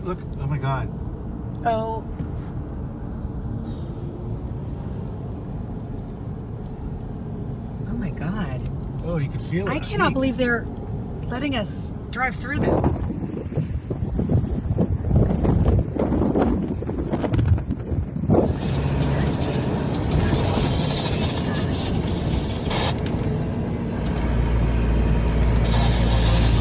Look. Oh my God. Oh. Oh my God. Oh, you could feel it. I cannot Heat. believe they're letting us drive through this.